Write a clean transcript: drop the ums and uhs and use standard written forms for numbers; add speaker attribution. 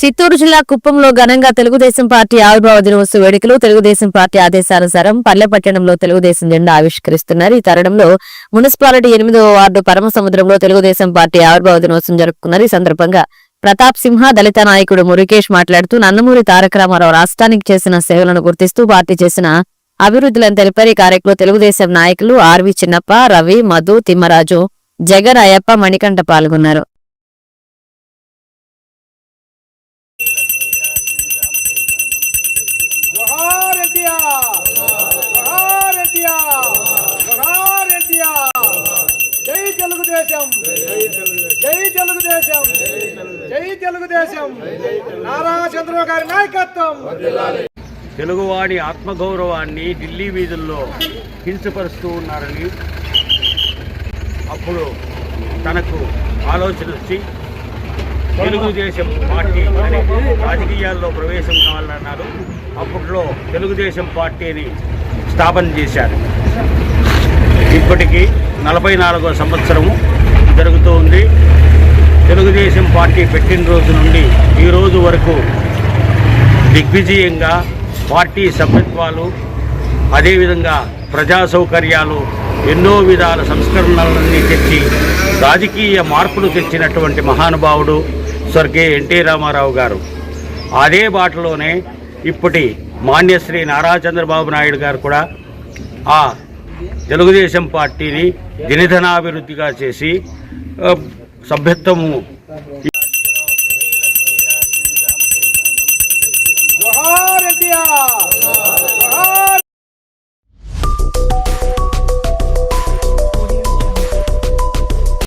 Speaker 1: చిత్తూరు జిల్లా కుప్పంలో ఘనంగా తెలుగుదేశం పార్టీ ఆవిర్భావ దినోత్సవ వేడుకలు. తెలుగుదేశం పార్టీ ఆదేశానుసారం పల్లె పట్టణంలో తెలుగుదేశం జెండా ఆవిష్కరిస్తున్నారు. ఈ తరుణంలో మున్సిపాలిటీ 8వ వార్డు పరమసముద్రంలో తెలుగుదేశం పార్టీ ఆవిర్భావ దినోత్సవం జరుపుకున్నారు. ఈ సందర్భంగా ప్రతాప్ సింహ దళిత నాయకుడు మురుకేష్ మాట్లాడుతూ నందమూరి తారక రామారావు రాష్ట్రానికి చేసిన సేవలను గుర్తిస్తూ పార్టీ చేసిన అభివృద్ధులను తెలిపారు. ఈ కార్యక్రమంలో తెలుగుదేశం నాయకులు ఆర్వి చిన్నప్ప, రవి, మధు, తిమ్మరాజు, జగన్, అయ్యప్ప, మణికంఠ పాల్గొన్నారు.
Speaker 2: జై తెలుగుదేశం, జై తెలుగుదేశం, జై తెలుగుదేశం. నారా చంద్రబాబు గారి నాయకత్వం.
Speaker 3: తెలుగువాడి ఆత్మగౌరవాన్ని ఢిల్లీ వీధుల్లో కించపరుస్తూ ఉన్నారని అప్పుడు తనకు ఆలోచన వచ్చి తెలుగుదేశం పార్టీ అనే రాజకీయాల్లో ప్రవేశం కావాలన్నారు. అప్పట్లో తెలుగుదేశం పార్టీని స్థాపన చేశారు. ఇప్పటికీ 44వ సంవత్సరము జరుగుతూ ఉంది. తెలుగుదేశం పార్టీ పెట్టిన రోజు నుండి ఈ రోజు వరకు దిగ్విజయంగా పార్టీ సభ్యత్వాలు, అదేవిధంగా ప్రజా సౌకర్యాలు, ఎన్నో విధాల సంస్కరణలన్నీ తెచ్చి రాజకీయ మార్పులు తెచ్చినటువంటి మహానుభావుడు స్వర్గీయ ఎన్టీ రామారావు గారు. అదే బాటలోనే ఇప్పటి మాన్యశ్రీ నారా చంద్రబాబు నాయుడు గారు కూడా ఆ తెలుగుదేశం పార్టీని దినదినాభివృద్ధిగా చేసి సభ్యత్వము